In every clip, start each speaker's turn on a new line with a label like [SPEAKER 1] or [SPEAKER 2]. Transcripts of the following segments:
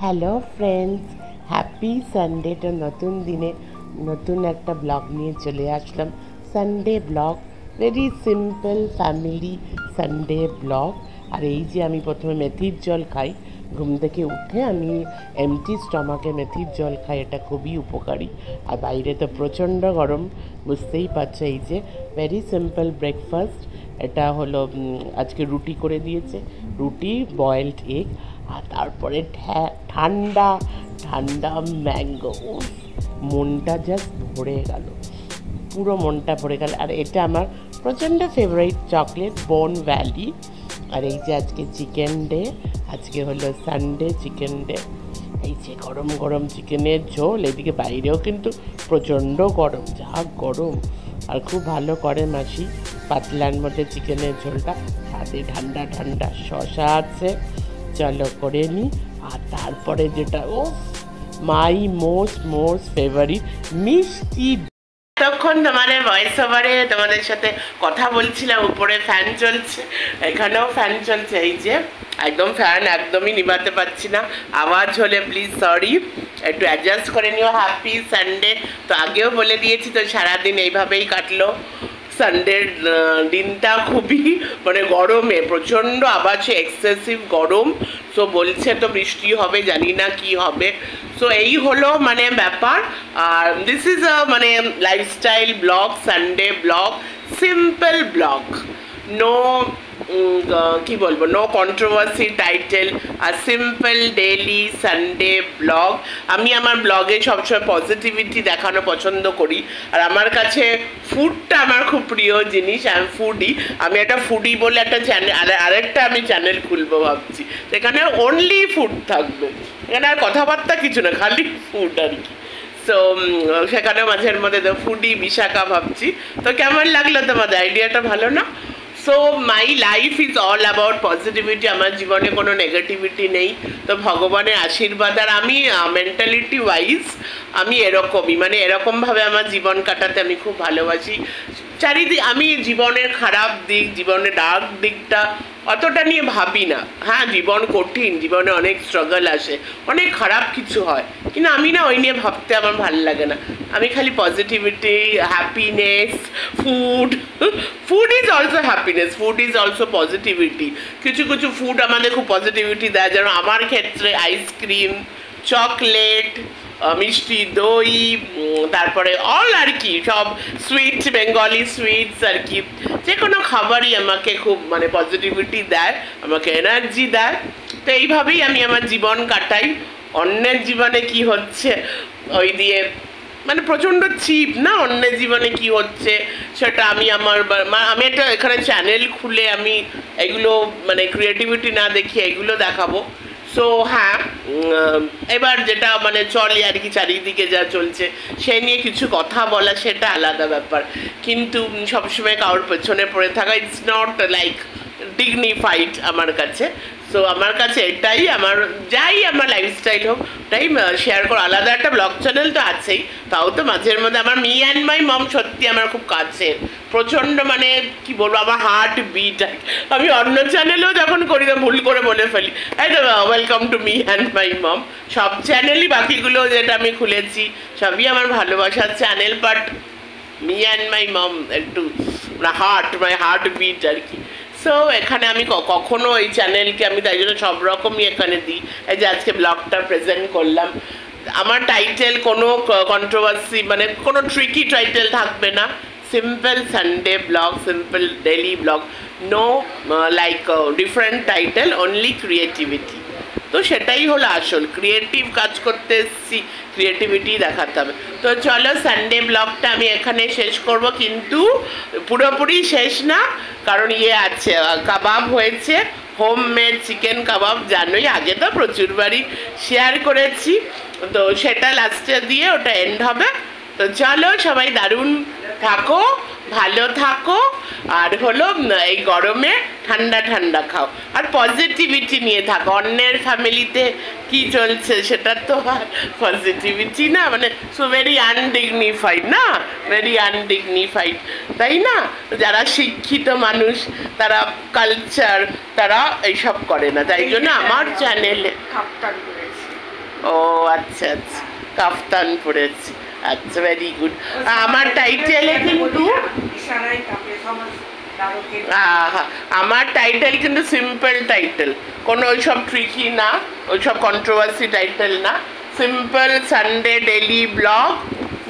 [SPEAKER 1] Hello friends, happy সানডেটা নতুন দিনে নতুন একটা ব্লগ নিয়ে চলে আসলাম। Sunday blog, very simple family Sunday blog. আর এই যে আমি প্রথমে মেথির জল খাই, ঘুম থেকে উঠে আমি এমটি স্টমাকে মেথির জল খাই, এটা খুবই উপকারী। আর বাইরে তো প্রচণ্ড গরম, বুঝতেই পারছো। এই যে ভেরি সিম্পল ব্রেকফাস্ট, এটা হলো আজকে রুটি করে দিয়েছে, রুটি বয়েলড এগ, আর তারপরে ঠান্ডা ঠান্ডা ম্যাঙ্গো। মনটা জাস্ট ভরে গেল, পুরো মনটা ভরে গেল। আর এটা আমার প্রচণ্ড ফেভারিট চকলেট, বোন ভ্যালি। আর এই যে আজকে চিকেন ডে, আজকে হলো সানডে চিকেন ডে। এই যে গরম গরম চিকেনের ঝোল, এদিকে বাইরেও কিন্তু প্রচণ্ড গরম, যা গরম। আর খুব ভালো করে মাসি পাতলার মধ্যে চিকেনের ঝোলটা, সাথে ঠান্ডা ঠান্ডা শসা আছে, চলো করে নিই। আর তারপরে যেটা মাই মোস্ট ফেভারিট মিষ্টি। তখন তোমাদের ভয়েস ওভারে তোমাদের সাথে কথা বলছিলাম, উপরে ফ্যান চলছে, এখানেও ফ্যান চলছে। এই যে একদম ফ্যান একদমই নিভাতে পারছি না, আওয়াজ হলে প্লিজ সরি, একটু অ্যাডজাস্ট করে নিও। Happy Sunday. তো আগেও বলে দিয়েছি, তো সারাদিন এইভাবেই কাটলো। সানডের দিনটা খুবই মানে গরমে প্রচণ্ড, আবার সে এক্সেসিভ গরম। সো বলছে তো বৃষ্টি হবে, জানি না কি হবে। সো এই হলো মানে ব্যাপার। আর দিস ইজ আ মানে lifestyle blog, Sunday blog, simple blog, no কি বলবো, নো কন্ট্রোভার্সি টাইটেল, আর সিম্পল ডেইলি সানডে ব্লগ। আমি আমার ব্লগে সবসময় পজিটিভিটি দেখানো পছন্দ করি। আর আমার কাছে ফুডটা আমার খুব প্রিয় জিনিস, আমি ফুডি। আমি একটা ফুডি বলে একটা চ্যানেল, আরেকটা আমি চ্যানেল খুলবো ভাবছি, সেখানে অনলি ফুড থাকবে, এখানে আর কথাবার্তা কিছু না, খালি ফুড আর কি। সো সেখানে মাঝের মধ্যে তো ফুডি বিশাখা ভাবছি। তো কেমন লাগলো তোমাদের আইডিয়াটা? ভালো না? So my life is all about positivity. আমার জীবনে কোনো নেগেটিভিটি নেই, তো ভগবানের আশীর্বাদ। আর আমি মেন্টালিটি ওয়াইজ আমি এরকমই, মানে এরকমভাবে আমার জীবন কাটাতে আমি খুব ভালোবাসি। চারিদিক আমি জীবনের খারাপ দিক, জীবনের ডার্ক দিকটা অতটা নিয়ে ভাবি না। হ্যাঁ, জীবন কঠিন, জীবনে অনেক স্ট্রাগল আসে, অনেক খারাপ কিছু হয়, কিন্তু আমি না ওই নিয়ে ভাবতে আমার ভালো লাগে না। আমি খালি positivity, happiness, food is also happiness, food is also positivity. কিছু কিছু ফুড আমাদের খুব পজিটিভিটি দেয়, যেমন আমার ক্ষেত্রে আইসক্রিম, চকলেট, মিষ্টি দই, তারপরে অল আর কি, সব সুইট, বেঙ্গলি সুইটস আর কি, যে কোনো খাবারই আমাকে খুব মানে পজিটিভিটি দেয়, আমাকে এনার্জি দেয়। তো এইভাবেই আমি আমার জীবন কাটাই। অন্যের জীবনে কি হচ্ছে ওই দিয়ে মানে প্রচণ্ড চিপ না, অন্যের জীবনে কি হচ্ছে সেটা আমি আমি একটা এখানে চ্যানেল খুলে আমি এগুলো মানে ক্রিয়েটিভিটি না দেখিয়ে এগুলো দেখাবো। সো হ্যাঁ, এবার যেটা মানে চলে আর কি, চারিদিকে যা চলছে সে নিয়ে কিছু কথা বলা, সেটা আলাদা ব্যাপার। কিন্তু সবসময় কারোর পেছনে পড়ে থাকা, ইটস নট লাইক ডিগনিফাইড আমার কাছে। সো আমার কাছে এটাই আমার, যাই আমার লাইফস্টাইল হোক তাই শেয়ার করো। আলাদা একটা ব্লগ চ্যানেল তো আছেই, তাও তো মাঝের মধ্যে আমার মি অ্যান্ড মাই মম সত্যি আমার খুব কাছে, প্রচণ্ড মানে কি বলবো, আমার হার্ট বিট। আমি অন্য চ্যানেলেও যখন করি তো ভুল করে বলে ফেলি, এই তো welcome to me and my mom. সব চ্যানেলই বাকিগুলো যেটা আমি খুলেছি সবই আমার ভালোবাসার channel, but me and my mom একটু মাই হার্ট বিট আর কি। সো এখানে আমি কখনো এই চ্যানেলকে আমি তাই জন্য সব রকমই এখানে দিই। এই যে আজকে ব্লগটা প্রেজেন্ট করলাম, আমার টাইটেল কোনো কন্ট্রোভার্সি মানে কোনো ট্রিকি টাইটেল থাকবে না, simple Sunday blog, simple daily blog, no like different title, only creativity. তো সেটাই হলো আসল, ক্রিয়েটিভ কাজ করতে এসেছি, ক্রিয়েটিভিটি দেখাতে হবে। তো চলো সানডে ব্লগটা আমি এখানে শেষ করব, কিন্তু পুরোপুরি শেষ না, কারণ আছে কাবাব হয়েছে, হোমমেড চিকেন কাবাব, জানোই আগে তো প্রচুরবারই শেয়ার করেছি, তো সেটা লাস্টে দিয়ে ওটা এন্ড হবে। তো চলো সবাই দারুণ থাকো, ভালো থাকো, আর হলো এই গরমে ঠান্ডা ঠান্ডা খাও, আর পজিটিভিটি নিয়ে থাকো। অন্যের ফ্যামিলিতে কি চলছে সেটা তো পজিটিভিটি না, মানে সো ভেরি আনডিগনিফাইড না, ভেরি আনডিগনিফাইড, তাই না? যারা শিক্ষিত মানুষ তারা কালচার, তারা এইসব করে না, তাই জন্য আমার চ্যানেলে ও আচ্ছা আচ্ছা, কাফতান পরেছে, আচ্ছা ভেরি গুড। আমার টাইটেলে কিন্তু আমার টাইটেল কিন্তু সিম্পল টাইটেল, কোনো ওইসব ট্রিকি না, ওইসব কন্ট্রোভার্সি টাইটেল না, simple Sunday daily blog,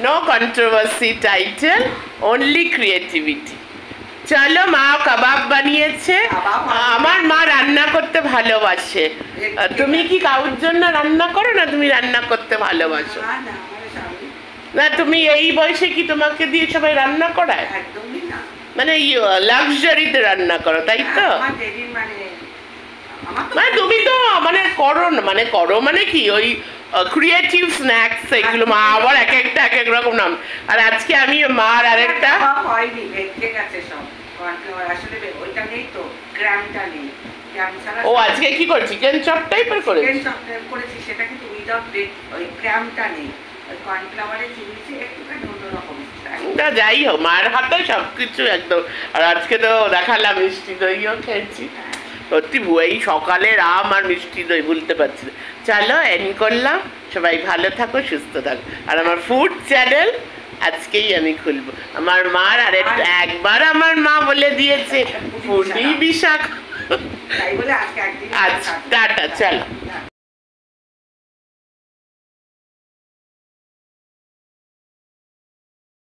[SPEAKER 1] no controversy title, only creativity. চলো, মা কাবাব বানিয়েছে। আমার মা রান্না করতে ভালোবাসে। তুমি কি কারোর জন্য রান্না করো না, তুমি রান্না করতে ভালোবাসো? না, তুমি এই বয়সে কি তোমাকে দিয়ে সবাই রান্না করায়? মানে লাক্সারিতে রান্না করো, তাই তো? মানে তুমি তো মানে করো না, মানে করো মানে কি ওই ক্রিয়েটিভ স্ন্যাক্স, এগুলো মা আবার এক একটা এক এক রকম নাম। আর আজকে আমি মার আরেকটা, ও আজকে কি করে চিকেন চপ টাইপের করেছি,
[SPEAKER 2] সেটা কিন্তু উইদাউট ওই ক্র্যামটা নেই, ওই কর্নফ্লাওয়ারে চিনিছে একটুখানি অন্যরকম।
[SPEAKER 1] যাই হোক, মায়ের হাতে সবকিছু একদম। আর আজকে তো দেখালাম মিষ্টি দইও খেয়েছি, সত্যি এই সকালের আম আর মিষ্টি দই ভুলতে পারছি না। চলো এন্ড করলাম, সবাই ভালো থাকো, সুস্থ থাকো। আর আমার ফুড চ্যানেল আজকেই আমি খুলবো। আমার মার আর একবার আমার মা বলে দিয়েছে ফুডি বিশাখা। আচ্ছা টাটা, চলো।